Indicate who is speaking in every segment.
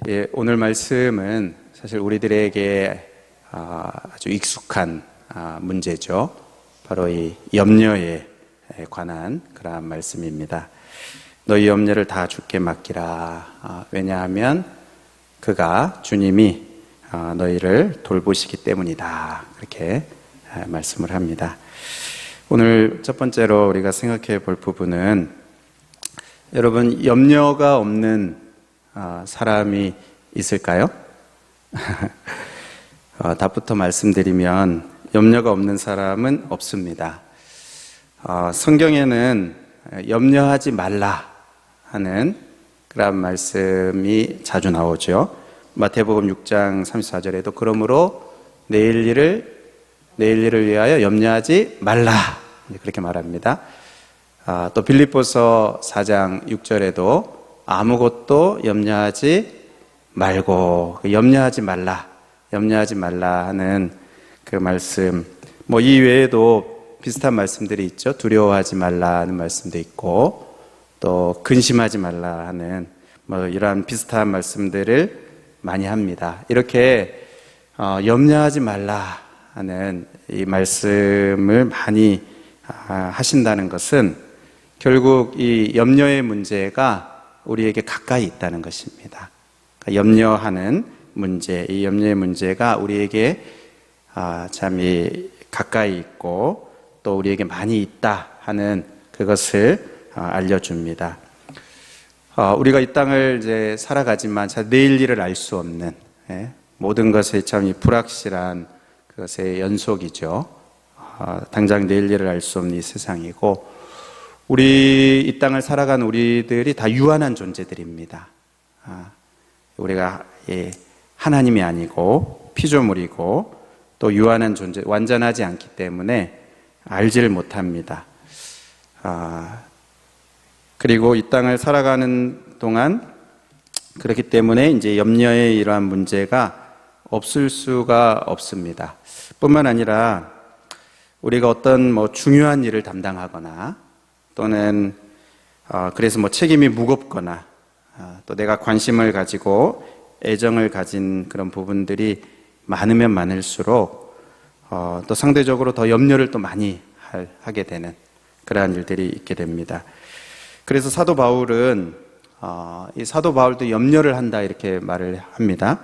Speaker 1: 예, 오늘 말씀은 사실 우리들에게 아주 익숙한 문제죠. 바로 이 염려에 관한 그러한 말씀입니다. 너희 염려를 다 주께 맡기라. 왜냐하면 그가 주님이 너희를 돌보시기 때문이다. 그렇게 말씀을 합니다. 오늘 첫 번째로 우리가 생각해 볼 부분은, 여러분, 염려가 없는 사람이 있을까요? 답부터 말씀드리면 염려가 없는 사람은 없습니다. 성경에는 염려하지 말라 하는 그런 말씀이 자주 나오죠. 마태복음 6장 34절에도 그러므로 내일 일을 위하여 염려하지 말라, 그렇게 말합니다. 또 빌립보서 4장 6절에도 아무것도 염려하지 말고, 염려하지 말라 하는 그 말씀, 이 외에도 비슷한 말씀들이 있죠. 두려워하지 말라는 말씀도 있고, 또 근심하지 말라 하는 이러한 비슷한 말씀들을 많이 합니다. 이렇게 염려하지 말라 하는 이 말씀을 많이 하신다는 것은 결국 이 염려의 문제가 우리에게 가까이 있다는 것입니다. 그러니까 염려하는 문제, 이 염려의 문제가 우리에게 참 가까이 있고 또 우리에게 많이 있다 하는 그것을 알려줍니다. 우리가 이 땅을 이제 살아가지만 내일 일을 알 수 없는, 모든 것에 참 불확실한 그것의 연속이죠. 당장 내일 일을 알 수 없는 이 세상이고, 우리 이 땅을 살아간 우리들이 다 유한한 존재들입니다. 우리가 하나님이 아니고 피조물이고 또 유한한 존재, 완전하지 않기 때문에 알지를 못합니다. 그리고 이 땅을 살아가는 동안 그렇기 때문에 이제 염려의 이러한 문제가 없을 수가 없습니다. 뿐만 아니라 우리가 어떤 중요한 일을 담당하거나 또는 그래서 책임이 무겁거나 또 내가 관심을 가지고 애정을 가진 그런 부분들이 많으면 많을수록 또 상대적으로 더 염려를 또 많이 하게 되는 그러한 일들이 있게 됩니다. 그래서 사도 바울은 이 사도 바울도 염려를 한다 이렇게 말을 합니다.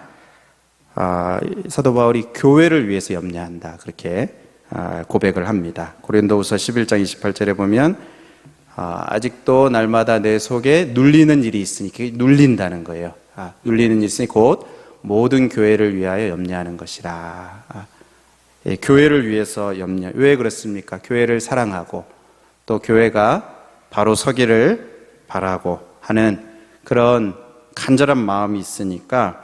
Speaker 1: 사도 바울이 교회를 위해서 염려한다 그렇게 고백을 합니다. 고린도후서 11장 28절에 보면 아직도 날마다 내 속에 눌리는 일이 있으니, 그게 눌린다는 거예요. 눌리는 일이 있으니 곧 모든 교회를 위하여 염려하는 것이라. 교회를 위해서 염려. 왜 그렇습니까? 교회를 사랑하고 또 교회가 바로 서기를 바라고 하는 그런 간절한 마음이 있으니까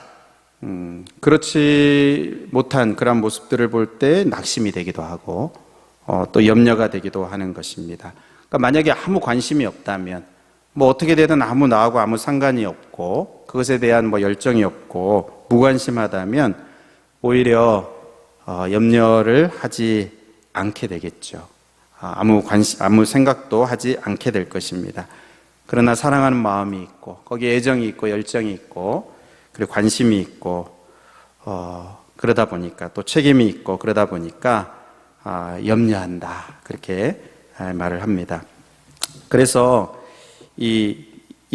Speaker 1: 그렇지 못한 그런 모습들을 볼 때 낙심이 되기도 하고 또 염려가 되기도 하는 것입니다. 그러니까 만약에 아무 관심이 없다면, 어떻게 되든 나하고 아무 상관이 없고 그것에 대한 열정이 없고 무관심하다면 오히려 염려를 하지 않게 되겠죠. 아무 생각도 하지 않게 될 것입니다. 그러나 사랑하는 마음이 있고 거기에 애정이 있고 열정이 있고 그리고 관심이 있고 그러다 보니까 또 책임이 있고 그러다 보니까 염려한다 그렇게 말을 합니다. 그래서 이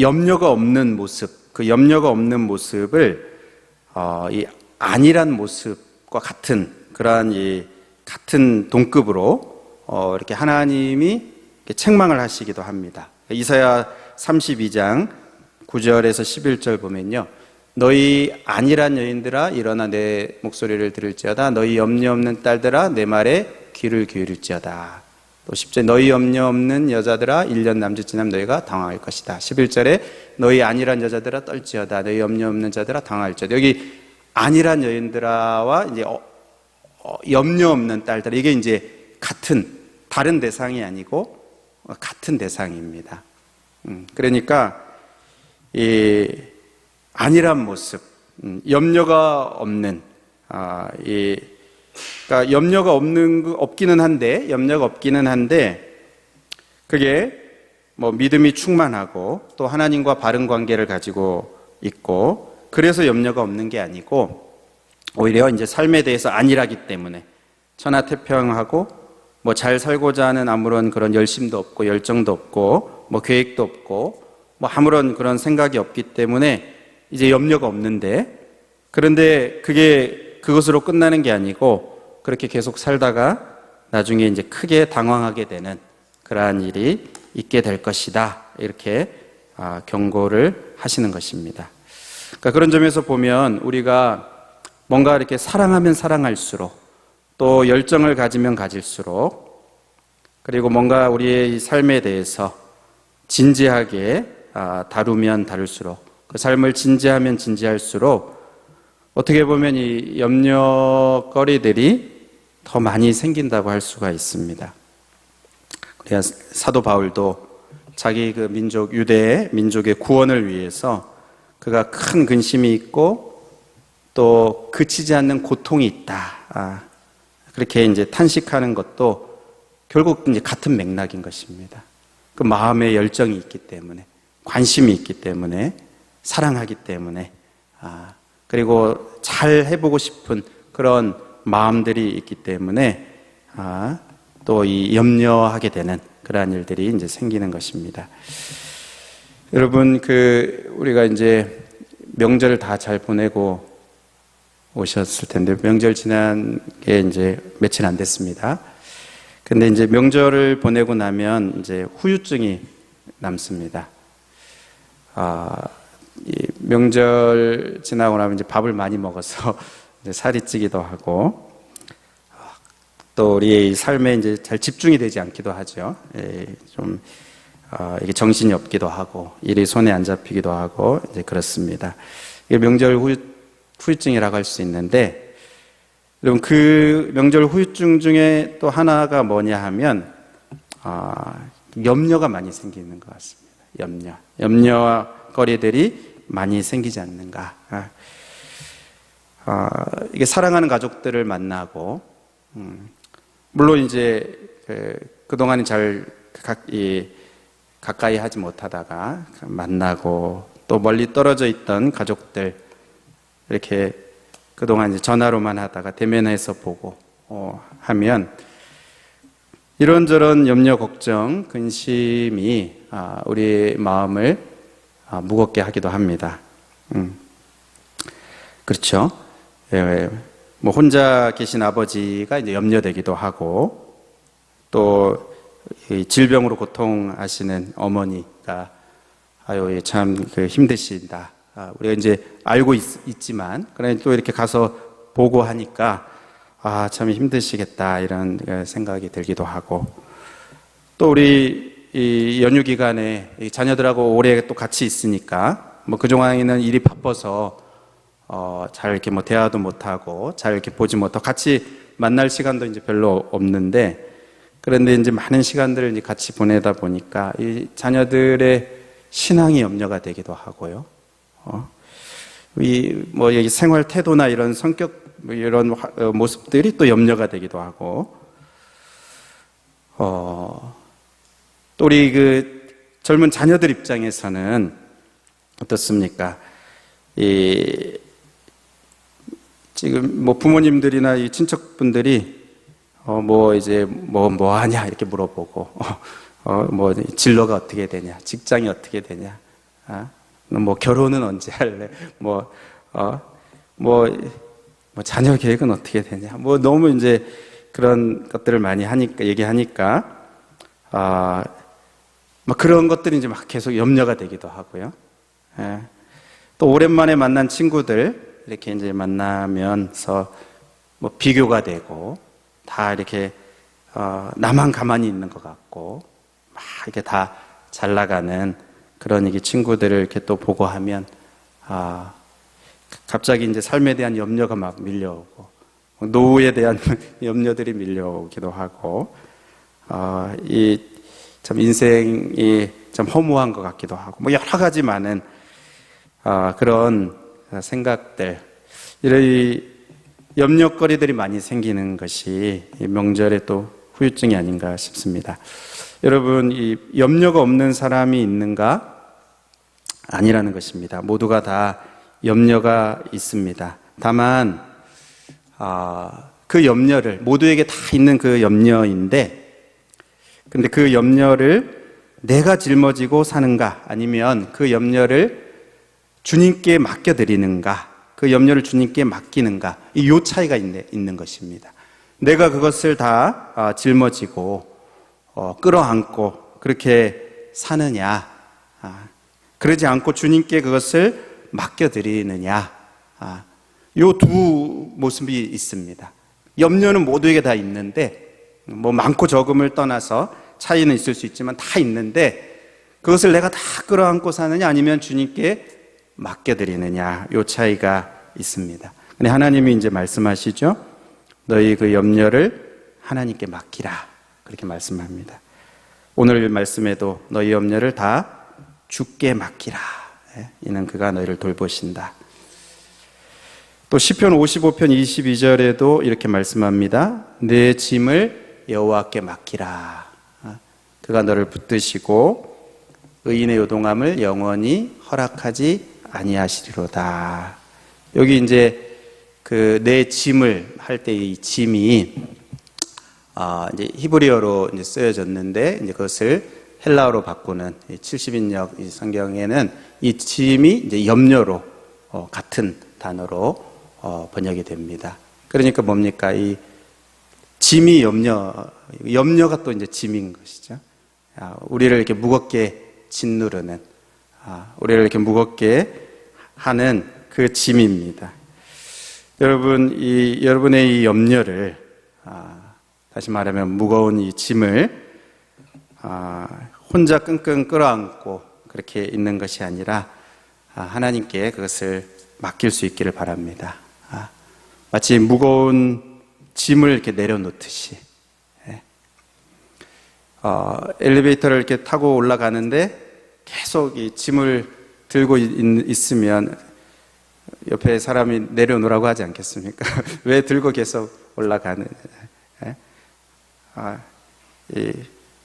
Speaker 1: 염려가 없는 모습, 그 염려가 없는 모습을 이 안일한 모습과 같은 그러한 같은 동급으로 이렇게 하나님이 이렇게 책망을 하시기도 합니다. 이사야 32장 9절에서 11절 보면요, 너희 안일한 여인들아 일어나 내 목소리를 들을지어다. 너희 염려 없는 딸들아 내 말에 귀를 기울일지어다. 또 10절 너희 염려 없는 여자들아 1년 남짓 지나면 너희가 당황할 것이다. 11절에 너희 안일한 여자들아 떨지어다. 너희 염려 없는 자들아 당황할지어다. 여기 안일한 여인들아와 이제 염려 없는 딸들, 이게 이제 다른 대상이 아니고 같은 대상입니다. 그러니까 이 안일한 모습, 염려가 없는 그러니까 염려가 없기는 한데 그게 믿음이 충만하고 또 하나님과 바른 관계를 가지고 있고 그래서 염려가 없는 게 아니고 오히려 이제 삶에 대해서 안일하기 때문에 천하태평하고 뭐 잘 살고자 하는 아무런 그런 열심도 없고 열정도 없고 뭐 계획도 없고 뭐 아무런 그런 생각이 없기 때문에 이제 염려가 없는데, 그런데 그것으로 끝나는 게 아니고 그렇게 계속 살다가 나중에 이제 크게 당황하게 되는 그러한 일이 있게 될 것이다, 이렇게 경고를 하시는 것입니다. 그러니까 그런 점에서 보면 우리가 뭔가 이렇게 사랑하면 사랑할수록, 또 열정을 가지면 가질수록, 그리고 뭔가 우리의 삶에 대해서 진지하게 다루면 다룰수록, 그 삶을 진지하면 진지할수록 어떻게 보면 이 염려거리들이 더 많이 생긴다고 할 수가 있습니다. 우리가 사도 바울도 자기 그 민족, 유대 민족의 구원을 위해서 그가 큰 근심이 있고 또 그치지 않는 고통이 있다, 그렇게 이제 탄식하는 것도 결국 이제 같은 맥락인 것입니다. 그 마음에 열정이 있기 때문에, 관심이 있기 때문에, 사랑하기 때문에, 그리고 잘 해보고 싶은 그런 마음들이 있기 때문에 또 이 염려하게 되는 그러한 일들이 이제 생기는 것입니다. 여러분, 우리가 이제 명절을 다 잘 보내고 오셨을 텐데, 명절 지난 게 이제 며칠 안 됐습니다. 근데 이제 명절을 보내고 나면 이제 후유증이 남습니다. 이 명절 지나고 나면 이제 밥을 많이 먹어서 이제 살이 찌기도 하고, 또 우리의 삶에 이제 잘 집중이 되지 않기도 하죠. 좀 이게 정신이 없기도 하고, 일이 손에 안 잡히기도 하고, 이제 그렇습니다. 이게 명절 후유증이라고 할 수 있는데, 여러분, 그 명절 후유증 중에 또 하나가 뭐냐 하면 염려가 많이 생기는 것 같습니다. 염려거리들이 많이 생기지 않는가. 이게 사랑하는 가족들을 만나고, 물론 이제 그동안은 잘 가까이 하지 못하다가 만나고, 또 멀리 떨어져 있던 가족들 이렇게 그동안 이제 전화로만 하다가 대면해서 보고 하면 이런저런 염려, 걱정, 근심이 우리 마음을 무겁게 하기도 합니다. 그렇죠? 뭐 혼자 계신 아버지가 이제 염려되기도 하고, 또 질병으로 고통하시는 어머니가 참 힘드신다. 우리가 이제 알고 있지만, 그러나 또 이렇게 가서 보고 하니까 참 힘드시겠다, 이런 생각이 들기도 하고, 또 우리 이 연휴 기간에 자녀들하고 오래 또 같이 있으니까 뭐 그동안에는 일이 바빠서 잘 이렇게 뭐 대화도 못하고 잘 이렇게 보지 못하고 같이 만날 시간도 이제 별로 없는데, 그런데 이제 많은 시간들을 이제 같이 보내다 보니까 이 자녀들의 신앙이 염려가 되기도 하고요. 뭐 여기 생활 태도나 이런 성격, 뭐 이런 모습들이 또 염려가 되기도 하고, 또 우리 젊은 자녀들 입장에서는 어떻습니까? 지금 뭐 부모님들이나 이 친척분들이 뭐 이제 뭐 하냐 이렇게 물어보고, 뭐 진로가 어떻게 되냐, 직장이 어떻게 되냐, 뭐 결혼은 언제 할래, 뭐 자녀 계획은 어떻게 되냐, 뭐 너무 이제 그런 것들을 많이 얘기하니까 막 그런 것들이 이제 막 계속 염려가 되기도 하고요. 또 오랜만에 만난 친구들 이렇게 이제 만나면서 뭐 비교가 되고, 다 이렇게 나만 가만히 있는 것 같고, 막 이렇게 다 잘 나가는 그런 이게 친구들을 이렇게 또 보고 하면 갑자기 이제 삶에 대한 염려가 막 밀려오고, 노후에 대한 염려들이 밀려오기도 하고, 참 인생이 참 허무한 것 같기도 하고, 뭐 여러 가지 많은 그런 생각들, 이런 염려거리들이 많이 생기는 것이 이 명절의 또 후유증이 아닌가 싶습니다. 여러분, 이 염려가 없는 사람이 있는가? 아니라는 것입니다. 모두가 다 염려가 있습니다. 다만 그 염려를 모두에게 다 있는 그 염려인데, 근데 그 염려를 내가 짊어지고 사는가, 아니면 그 염려를 주님께 맡겨드리는가, 그 염려를 주님께 맡기는가, 이 차이가 있는 것입니다. 내가 그것을 다 짊어지고 끌어안고 그렇게 사느냐, 그러지 않고 주님께 그것을 맡겨드리느냐, 이 두 모습이 있습니다. 염려는 모두에게 다 있는데, 뭐 많고 적음을 떠나서 차이는 있을 수 있지만 다 있는데, 그것을 내가 다 끌어안고 사느냐 아니면 주님께 맡겨드리느냐, 이 차이가 있습니다. 근데 하나님이 이제 말씀하시죠. 너희 그 염려를 하나님께 맡기라, 그렇게 말씀합니다. 오늘 말씀에도 너희 염려를 다 주께 맡기라, 이는 그가 너희를 돌보신다. 또 시편 55편 22절에도 이렇게 말씀합니다. 내 짐을 여호와께 맡기라, 그가 너를 붙드시고 의인의 요동함을 영원히 허락하지 아니하시리로다. 여기 이제 그 내 짐을 할 때 이 짐이 이제 히브리어로 이제 쓰여졌는데, 이제 그것을 헬라어로 바꾸는 70인역 성경에는 이 짐이 이제 염려로 같은 단어로 번역이 됩니다. 그러니까 뭡니까? 이 짐이 염려가 또 이제 짐인 것이죠. 우리를 이렇게 무겁게 짓누르는, 우리를 이렇게 무겁게 하는 그 짐입니다. 여러분의 이 염려를, 다시 말하면 무거운 이 짐을 혼자 끙끙 끌어안고 그렇게 있는 것이 아니라 하나님께 그것을 맡길 수 있기를 바랍니다. 마치 무거운 짐을 이렇게 내려놓듯이, 엘리베이터를 이렇게 타고 올라가는데 계속 이 짐을 들고 있으면 옆에 사람이 내려놓으라고 하지 않겠습니까? 왜 들고 계속 올라가느냐.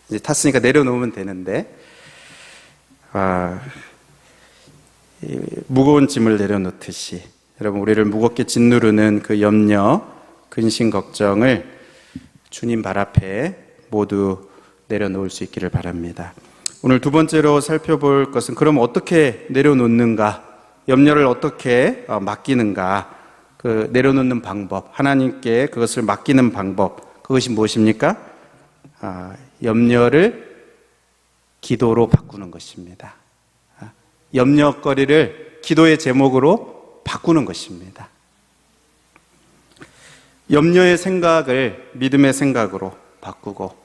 Speaker 1: 이제 탔으니까 내려놓으면 되는데, 무거운 짐을 내려놓듯이 여러분, 우리를 무겁게 짓누르는 그 염려, 근심, 걱정을 주님 발 앞에 모두 내려놓을 수 있기를 바랍니다. 오늘 두 번째로 살펴볼 것은, 그럼 어떻게 내려놓는가, 염려를 어떻게 맡기는가, 그 내려놓는 방법, 하나님께 그것을 맡기는 방법, 그것이 무엇입니까? 염려를 기도로 바꾸는 것입니다. 염려거리를 기도의 제목으로 바꾸는 것입니다. 염려의 생각을 믿음의 생각으로 바꾸고,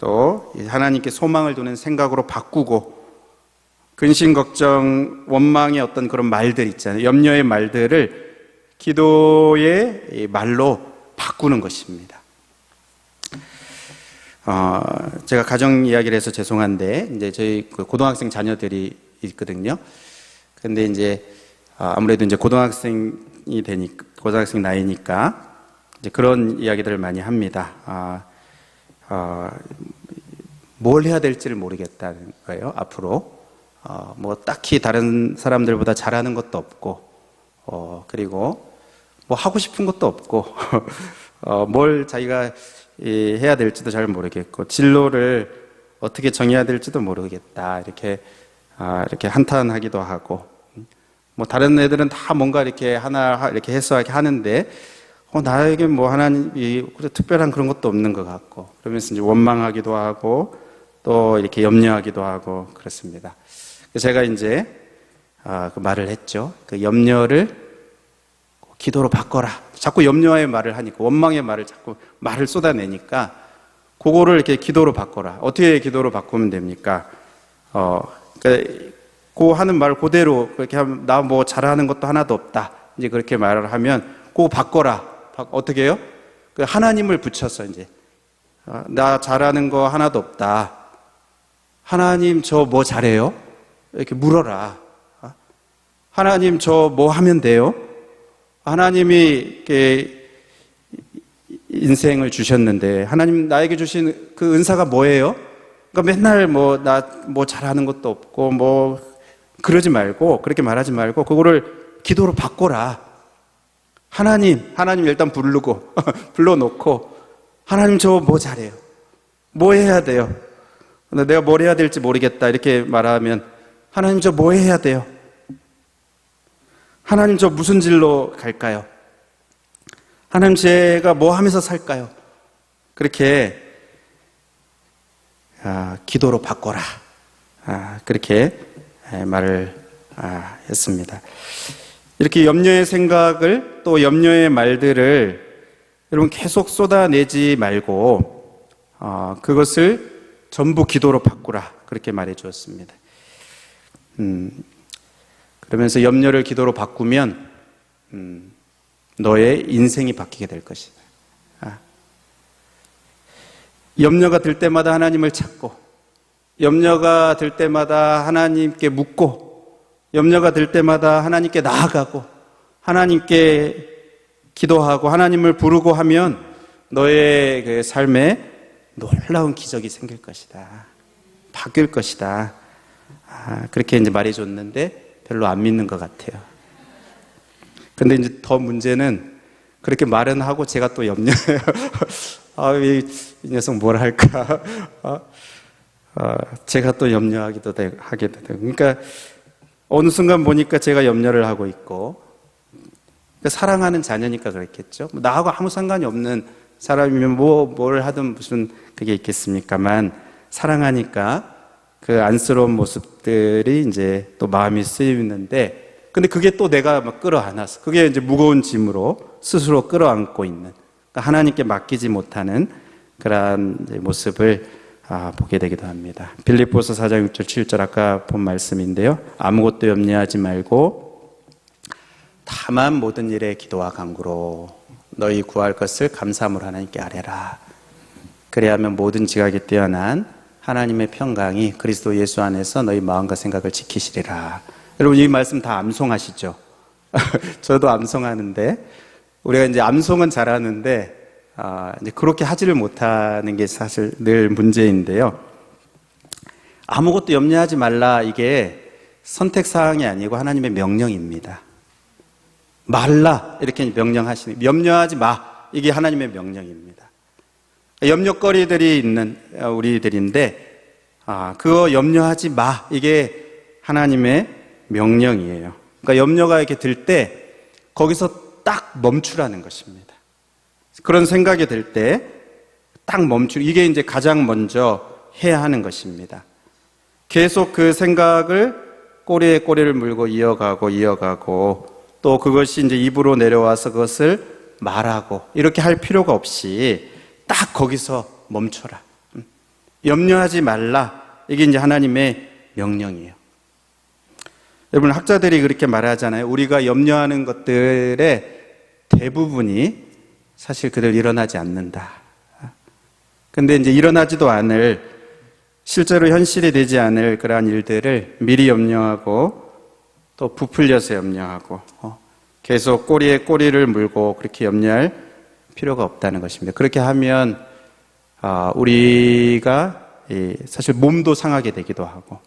Speaker 1: 또 하나님께 소망을 두는 생각으로 바꾸고, 근심, 걱정, 원망의 어떤 그런 말들 있잖아요. 염려의 말들을 기도의 말로 바꾸는 것입니다. 제가 가정 이야기를 해서 죄송한데, 이제 저희 고등학생 자녀들이 있거든요. 근데 이제 아무래도 이제 고등학생 나이니까 이제 그런 이야기들을 많이 합니다. 뭘 해야 될지를 모르겠다는 거예요, 앞으로. 뭐 딱히 다른 사람들보다 잘하는 것도 없고, 그리고 뭐 하고 싶은 것도 없고, 뭘 자기가 해야 될지도 잘 모르겠고, 진로를 어떻게 정해야 될지도 모르겠다, 이렇게 한탄하기도 하고, 뭐 다른 애들은 다 뭔가 이렇게 하나 이렇게 해서 하는데, 나에게 뭐 하나님이 특별한 그런 것도 없는 것 같고, 그러면서 이제 원망하기도 하고, 또 이렇게 염려하기도 하고 그렇습니다. 제가 이제 그 말을 했죠. 그 염려를 기도로 바꿔라. 자꾸 염려의 말을 하니까, 원망의 말을 자꾸 말을 쏟아내니까, 그거를 이렇게 기도로 바꿔라. 어떻게 기도로 바꾸면 됩니까? 그 하는 말 그대로 그렇게 하면, 나 뭐 잘하는 것도 하나도 없다, 이제 그렇게 말을 하면, 그거 바꿔라. 어떻게 해요? 그 하나님을 붙여서 이제, 나 잘하는 거 하나도 없다, 하나님 저 뭐 잘해요? 이렇게 물어라. 하나님 저 뭐 하면 돼요? 하나님이 이렇게 인생을 주셨는데, 하나님 나에게 주신 그 은사가 뭐예요? 그러니까 맨날 나 뭐 잘하는 것도 없고, 뭐 그러지 말고, 그렇게 말하지 말고, 그거를 기도로 바꿔라. 하나님 일단 부르고 불러놓고 하나님 저 뭐 잘해요? 뭐 해야 돼요? 내가 뭘 해야 될지 모르겠다 이렇게 말하면 하나님 저 뭐 해야 돼요? 하나님 저 무슨 길로 갈까요? 하나님 제가 뭐 하면서 살까요? 그렇게 기도로 바꿔라. 그렇게 말을 했습니다. 이렇게 염려의 생각을 또 염려의 말들을 여러분 계속 쏟아내지 말고 그것을 전부 기도로 바꾸라 그렇게 말해 주었습니다. 그러면서 염려를 기도로 바꾸면 너의 인생이 바뀌게 될 것이다. 염려가 들 때마다 하나님을 찾고 염려가 들 때마다 하나님께 묻고 염려가 들 때마다 하나님께 나아가고 하나님께 기도하고 하나님을 부르고 하면 너의 그 삶에 놀라운 기적이 생길 것이다. 바뀔 것이다. 그렇게 이제 말해줬는데 별로 안 믿는 것 같아요. 근데 이제 더 문제는 그렇게 말은 하고 제가 또 염려해요. 이 녀석 뭘 할까? 제가 또 염려하기도 하게 되고. 그러니까 어느 순간 보니까 제가 염려를 하고 있고, 그러니까 사랑하는 자녀니까 그랬겠죠. 나하고 아무 상관이 없는 사람이면 뭘 하든 무슨 그게 있겠습니까만, 사랑하니까 그 안쓰러운 모습들이 이제 또 마음이 쓰이는데, 근데 그게 또 내가 막 끌어안아서, 그게 이제 무거운 짐으로 스스로 끌어안고 있는, 그러니까 하나님께 맡기지 못하는 그러한 모습을 보게 되기도 합니다. 빌립보서 4장 6절 7절 아까 본 말씀인데요. 아무것도 염려하지 말고 다만 모든 일에 기도와 간구로 너희 구할 것을 감사함으로 하나님께 아뢰라. 그래야면 모든 지각이 뛰어난 하나님의 평강이 그리스도 예수 안에서 너희 마음과 생각을 지키시리라. 여러분 이 말씀 다 암송하시죠? 저도 암송하는데 우리가 이제 암송은 잘하는데 이제 그렇게 하지를 못하는 게 사실 늘 문제인데요. 아무것도 염려하지 말라 이게 선택사항이 아니고 하나님의 명령입니다. 말라 이렇게 명령하시는, 염려하지 마 이게 하나님의 명령입니다. 염려거리들이 있는 우리들인데 그거 염려하지 마 이게 하나님의 명령이에요. 그러니까 염려가 이렇게 들 때 거기서 딱 멈추라는 것입니다. 그런 생각이 들 때 딱 이게 이제 가장 먼저 해야 하는 것입니다. 계속 그 생각을 꼬리에 꼬리를 물고 이어가고 또 그것이 이제 입으로 내려와서 그것을 말하고 이렇게 할 필요가 없이 딱 거기서 멈춰라. 염려하지 말라. 이게 이제 하나님의 명령이에요. 여러분 학자들이 그렇게 말하잖아요. 우리가 염려하는 것들의 대부분이 사실 그대로 일어나지 않는다. 근데 이제 일어나지도 않을, 실제로 현실이 되지 않을 그러한 일들을 미리 염려하고 또 부풀려서 염려하고 계속 꼬리에 꼬리를 물고 그렇게 염려할 필요가 없다는 것입니다. 그렇게 하면 우리가 사실 몸도 상하게 되기도 하고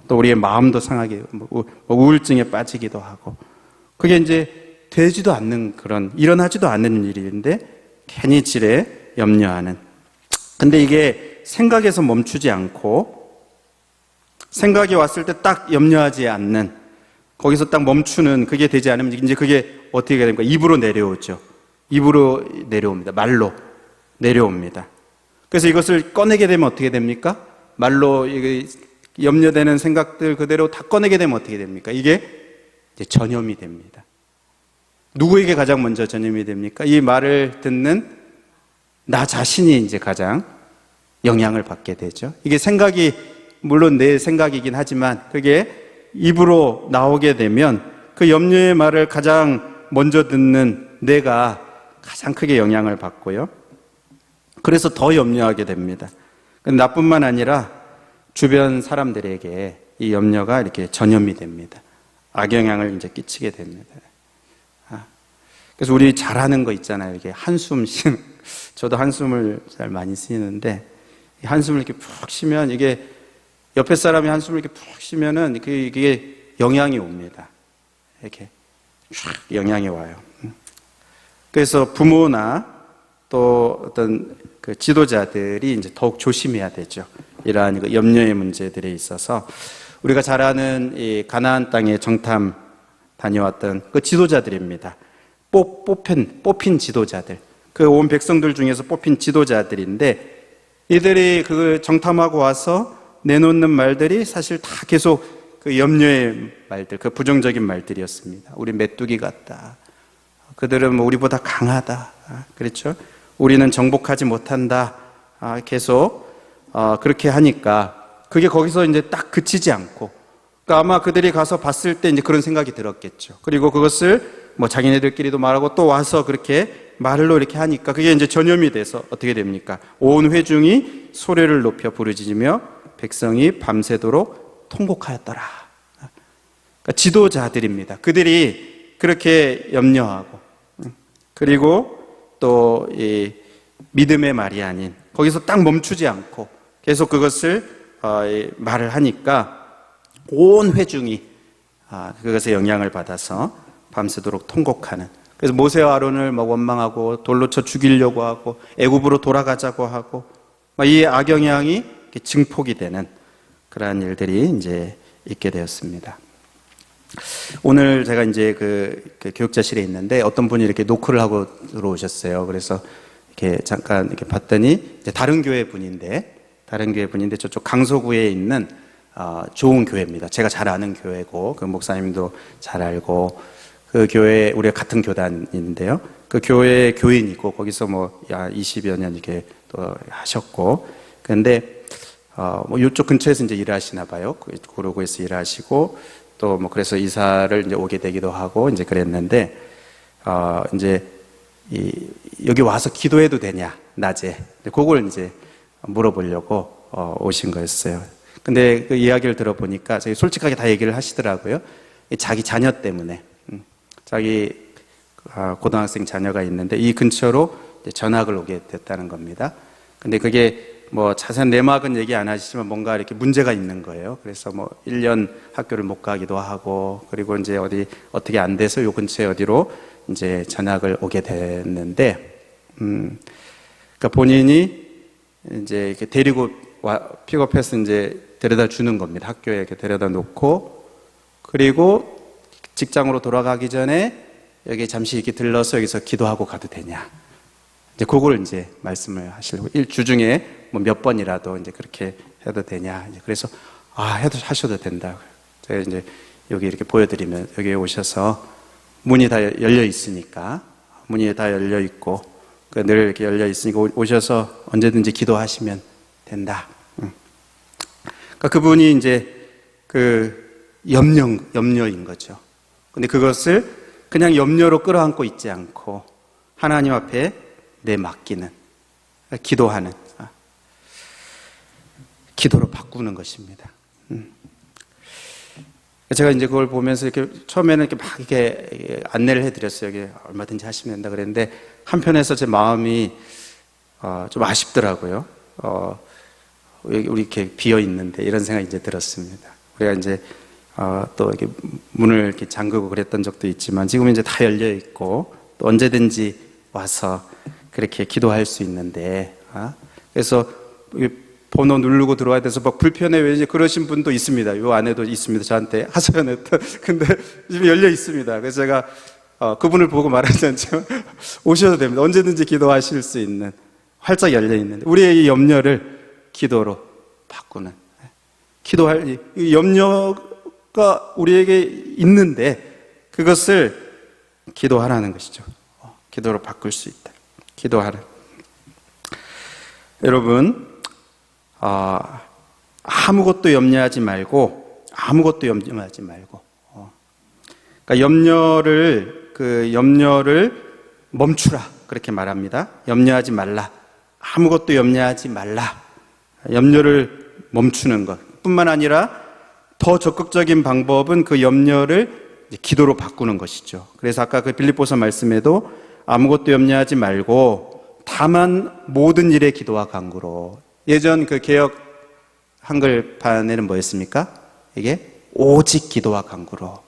Speaker 1: 또 우리의 마음도 상하게, 우울증에 빠지기도 하고, 그게 이제 되지도 않는 그런, 일어나지도 않는 일인데 괜히 지레 염려하는. 근데 이게 생각에서 멈추지 않고 생각이 왔을 때 딱 염려하지 않는, 거기서 딱 멈추는, 그게 되지 않으면 이제 그게 어떻게 됩니까? 입으로 내려오죠. 입으로 내려옵니다. 말로 내려옵니다. 그래서 이것을 꺼내게 되면 어떻게 됩니까? 말로 염려되는 생각들 그대로 다 꺼내게 되면 어떻게 됩니까? 이게 이제 전염이 됩니다. 누구에게 가장 먼저 전염이 됩니까? 이 말을 듣는 나 자신이 이제 가장 영향을 받게 되죠. 이게 생각이 물론 내 생각이긴 하지만 그게 입으로 나오게 되면 그 염려의 말을 가장 먼저 듣는 내가 가장 크게 영향을 받고요. 그래서 더 염려하게 됩니다. 나뿐만 아니라 주변 사람들에게 이 염려가 이렇게 전염이 됩니다. 악영향을 이제 끼치게 됩니다. 그래서 우리 잘하는 거 있잖아요. 이게 한숨 쉬는, 저도 한숨을 잘 많이 쉬는데, 한숨을 이렇게 푹 쉬면 이게 옆에 사람이 한숨을 이렇게 푹 쉬면은 이게 영향이 옵니다. 이렇게 촥 영향이 와요. 그래서 부모나 또 어떤 그 지도자들이 이제 더욱 조심해야 되죠. 이러한 그 염려의 문제들에 있어서 우리가 잘 아는 이 가나안 땅에 정탐 다녀왔던 그 지도자들입니다. 뽑힌 지도자들. 그 온 백성들 중에서 뽑힌 지도자들인데 이들이 그 정탐하고 와서 내놓는 말들이 사실 다 계속 그 염려의 말들, 그 부정적인 말들이었습니다. 우리 메뚜기 같다. 그들은 뭐 우리보다 강하다. 그렇죠? 우리는 정복하지 못한다. 계속 그렇게 하니까 그게 거기서 이제 딱 그치지 않고, 그러니까 아마 그들이 가서 봤을 때 이제 그런 생각이 들었겠죠. 그리고 그것을 뭐 자기네들끼리도 말하고 또 와서 그렇게 말로 이렇게 하니까 그게 이제 전염이 돼서 어떻게 됩니까? 온 회중이 소리를 높여 부르짖으며 백성이 밤새도록 통곡하였더라. 그러니까 지도자들입니다. 그들이 그렇게 염려하고, 그리고 또 이 믿음의 말이 아닌 거기서 딱 멈추지 않고 계속 그것을 말을 하니까 온 회중이 그것에 영향을 받아서 밤새도록 통곡하는. 그래서 모세와 아론을 막 원망하고 돌로 쳐 죽이려고 하고 애굽으로 돌아가자고 하고 이 악영향이 증폭이 되는 그러한 일들이 이제 있게 되었습니다. 오늘 제가 이제 그 교육자실에 있는데 어떤 분이 이렇게 노크를 하고 들어오셨어요. 그래서 이렇게 잠깐 이렇게 봤더니 이제 다른 교회 분인데 저쪽 강서구에 있는 좋은 교회입니다. 제가 잘 아는 교회고 그 목사님도 잘 알고 그 교회 우리가 같은 교단인데요. 그 교회 교인이고 거기서 뭐 20여 년 이렇게 또 하셨고, 그런데 뭐 이쪽 근처에서 이제 일하시나 봐요. 구로구에서 일하시고 또 뭐 그래서 이사를 이제 오게 되기도 하고 이제 그랬는데 이제 여기 와서 기도해도 되냐 낮에 그걸 이제 물어보려고 오신 거였어요. 근데 그 이야기를 들어보니까 저희 솔직하게 다 얘기를 하시더라고요. 자기 자녀 때문에 자기 고등학생 자녀가 있는데 이 근처로 전학을 오게 됐다는 겁니다. 근데 그게 뭐 자세한 내막은 얘기 안 하시지만 뭔가 이렇게 문제가 있는 거예요. 그래서 뭐 1년 학교를 못 가기도 하고 그리고 이제 어떻게 안 돼서 요 근처에 어디로 이제 전학을 오게 됐는데, 그러니까 본인이 이제 이렇게 데리고 픽업해서 이제 데려다 주는 겁니다. 학교에 이렇게 데려다 놓고 그리고 직장으로 돌아가기 전에 여기 잠시 이렇게 들러서 여기서 기도하고 가도 되냐. 이제 그걸 이제 말씀을 하시려고 주중에 뭐 몇 번이라도 이제 그렇게 해도 되냐. 그래서 하셔도 된다. 제가 이제 여기 이렇게 보여드리면 여기에 오셔서 문이 다 열려 있으니까 문이 다 열려 있고 늘 이렇게 열려 있으니까 오셔서 언제든지 기도하시면 된다. 그러니까 그분이 이제 그 염려인 거죠. 근데 그것을 그냥 염려로 끌어안고 있지 않고 하나님 앞에 내맡기는, 기도하는, 기도로 바꾸는 것입니다. 제가 이제 그걸 보면서 이렇게 처음에는 이렇게 막 이렇게 안내를 해드렸어요. 여기 얼마든지 하시면 된다 그랬는데 한편에서 제 마음이 좀 아쉽더라고요. 우리 이렇게 비어 있는데 이런 생각이 이제 들었습니다. 우리가 이제 또 이렇게 문을 이렇게 잠그고 그랬던 적도 있지만 지금 이제 다 열려 있고 또 언제든지 와서 그렇게 기도할 수 있는데 그래서 번호 누르고 들어와야 돼서 막 불편해 왠지 그러신 분도 있습니다. 요 안에도 있습니다. 저한테 하소연했던. 근데 지금 열려 있습니다. 그래서 제가 그분을 보고 말하지 않지만 오셔도 됩니다. 언제든지 기도하실 수 있는 활짝 열려 있는데 우리의 이 염려를 기도로 바꾸는, 기도할 이 염려가 우리에게 있는데 그것을 기도하라는 것이죠. 기도로 바꿀 수 있다. 기도하라. 여러분, 아무것도 염려하지 말고, 그러니까 염려를 멈추라. 그렇게 말합니다. 염려하지 말라. 아무것도 염려하지 말라. 염려를 멈추는 것 뿐만 아니라 더 적극적인 방법은 그 염려를 기도로 바꾸는 것이죠. 그래서 아까 그 빌립보서 말씀에도 아무것도 염려하지 말고 다만 모든 일에 기도와 간구로, 예전 그 개역 한글판에는 뭐였습니까? 이게 오직 기도와 간구로.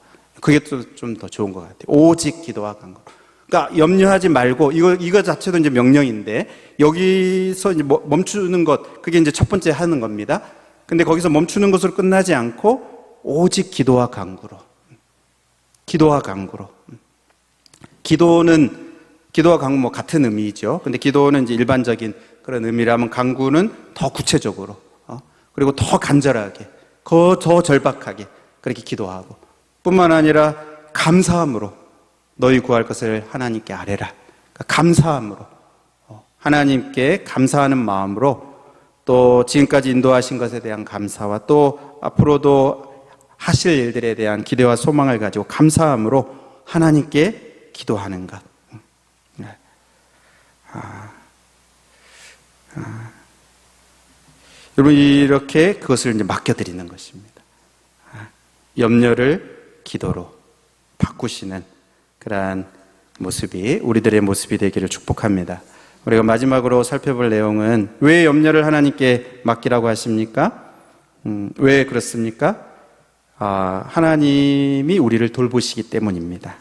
Speaker 1: 그게 또 좀 더 좋은 것 같아요. 오직 기도와 간구로. 그러니까 염려하지 말고, 이거 자체도 이제 명령인데, 여기서 이제 멈추는 것, 그게 이제 첫 번째 하는 겁니다. 근데 거기서 멈추는 것으로 끝나지 않고, 오직 기도와 간구로. 기도와 간구로. 기도와 간구 뭐 같은 의미죠. 근데 기도는 이제 일반적인 그런 의미라면, 간구는 더 구체적으로, 그리고 더 간절하게, 더 절박하게 그렇게 기도하고, 뿐만 아니라 감사함으로 너희 구할 것을 하나님께 아뢰라. 그러니까 감사함으로, 하나님께 감사하는 마음으로, 또 지금까지 인도하신 것에 대한 감사와 또 앞으로도 하실 일들에 대한 기대와 소망을 가지고 감사함으로 하나님께 기도하는 것. 여러분, 이렇게 그것을 이제 맡겨드리는 것입니다. 염려를 기도로 바꾸시는 그러한 모습이 우리들의 모습이 되기를 축복합니다. 우리가 마지막으로 살펴볼 내용은, 왜 염려를 하나님께 맡기라고 하십니까? 왜 그렇습니까? 하나님이 우리를 돌보시기 때문입니다.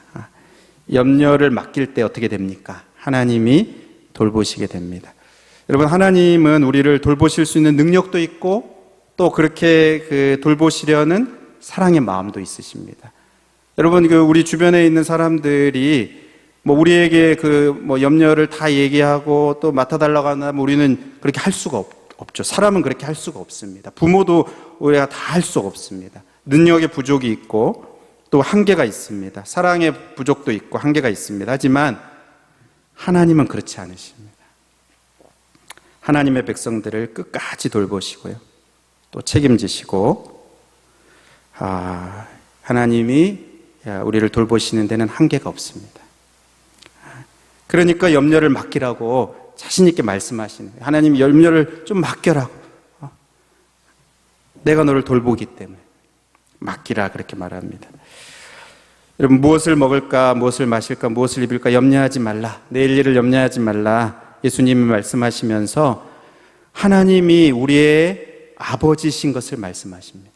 Speaker 1: 염려를 맡길 때 어떻게 됩니까? 하나님이 돌보시게 됩니다. 여러분, 하나님은 우리를 돌보실 수 있는 능력도 있고, 또 그렇게 돌보시려는 사랑의 마음도 있으십니다. 여러분, 우리 주변에 있는 사람들이 우리에게 염려를 다 얘기하고 또 맡아달라고 한다면 우리는 그렇게 할 수가 없죠. 사람은 그렇게 할 수가 없습니다. 부모도 우리가 다 할 수가 없습니다. 능력의 부족이 있고 또 한계가 있습니다. 사랑의 부족도 있고 한계가 있습니다. 하지만 하나님은 그렇지 않으십니다. 하나님의 백성들을 끝까지 돌보시고요, 또 책임지시고, 하나님이 우리를 돌보시는 데는 한계가 없습니다. 그러니까 염려를 맡기라고 자신 있게 말씀하시는 거예요. 하나님, 염려를 좀 맡겨라고. 내가 너를 돌보기 때문에 맡기라, 그렇게 말합니다. 여러분, 무엇을 먹을까, 무엇을 마실까, 무엇을 입을까 염려하지 말라, 내일 일을 염려하지 말라, 예수님이 말씀하시면서 하나님이 우리의 아버지신 것을 말씀하십니다.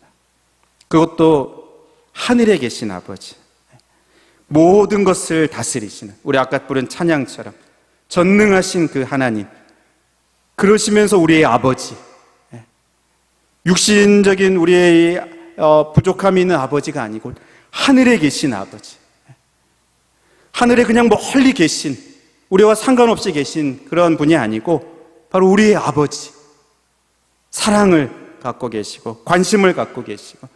Speaker 1: 그것도 하늘에 계신 아버지, 모든 것을 다스리시는, 우리 아까 부른 찬양처럼 전능하신 그 하나님, 그러시면서 우리의 아버지, 육신적인 우리의 부족함이 있는 아버지가 아니고 하늘에 계신 아버지, 하늘에 그냥 멀리 계신, 우리와 상관없이 계신 그런 분이 아니고 바로 우리의 아버지, 사랑을 갖고 계시고 관심을 갖고 계시고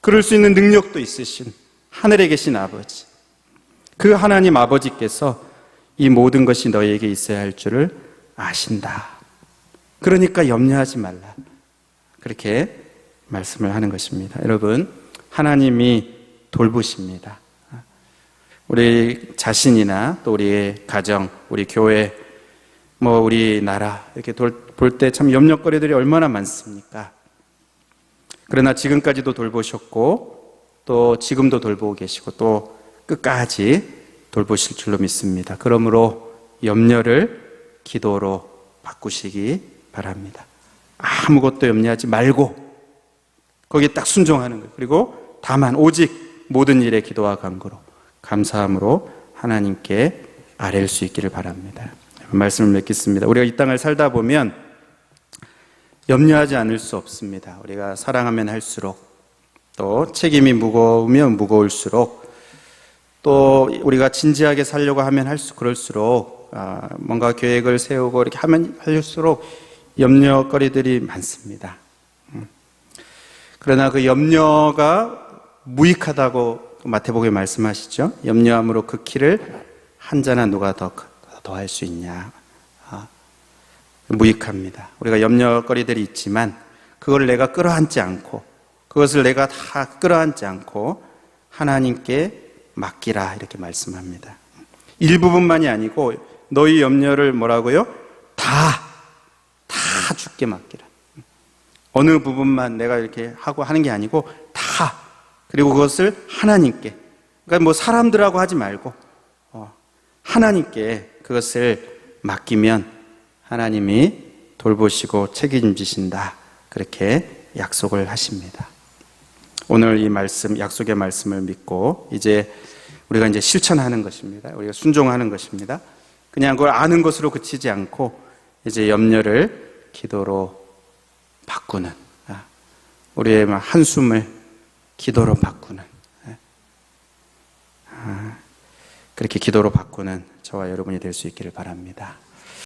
Speaker 1: 그럴 수 있는 능력도 있으신 하늘에 계신 아버지, 그 하나님 아버지께서 이 모든 것이 너희에게 있어야 할 줄을 아신다. 그러니까 염려하지 말라, 그렇게 말씀을 하는 것입니다. 여러분, 하나님이 돌보십니다. 우리 자신이나 또 우리의 가정, 우리 교회, 우리 나라 이렇게 볼 때 참 염려거리들이 얼마나 많습니까? 그러나 지금까지도 돌보셨고 또 지금도 돌보고 계시고 또 끝까지 돌보실 줄로 믿습니다. 그러므로 염려를 기도로 바꾸시기 바랍니다. 아무것도 염려하지 말고 거기에 딱 순종하는 거예요. 그리고 다만 오직 모든 일에 기도와 간구로 감사함으로 하나님께 아뢰일 수 있기를 바랍니다. 말씀을 맺겠습니다. 우리가 이 땅을 살다 보면 염려하지 않을 수 없습니다. 우리가 사랑하면 할수록, 또 책임이 무거우면 무거울수록, 또 우리가 진지하게 살려고 하면 그럴수록, 뭔가 계획을 세우고 이렇게 하면 할수록 염려거리들이 많습니다. 그러나 그 염려가 무익하다고 마태복음에 말씀하시죠. 염려함으로 그 키를 한 자나 누가 더 할 수 있냐. 무익합니다. 우리가 염려거리들이 있지만 그걸 내가 끌어안지 않고, 그것을 내가 다 끌어안지 않고 하나님께 맡기라, 이렇게 말씀합니다. 일부분만이 아니고 너희 염려를 뭐라고요? 다 주께 맡기라. 어느 부분만 내가 이렇게 하고 하는 게 아니고 다, 그리고 그것을 하나님께, 그러니까 사람들하고 하지 말고 하나님께 그것을 맡기면 하나님이 돌보시고 책임지신다, 그렇게 약속을 하십니다. 오늘 이 말씀, 약속의 말씀을 믿고 이제 우리가 이제 실천하는 것입니다. 우리가 순종하는 것입니다. 그냥 그걸 아는 것으로 그치지 않고 이제 염려를 기도로 바꾸는, 우리의 한숨을 기도로 바꾸는, 그렇게 기도로 바꾸는 저와 여러분이 될 수 있기를 바랍니다.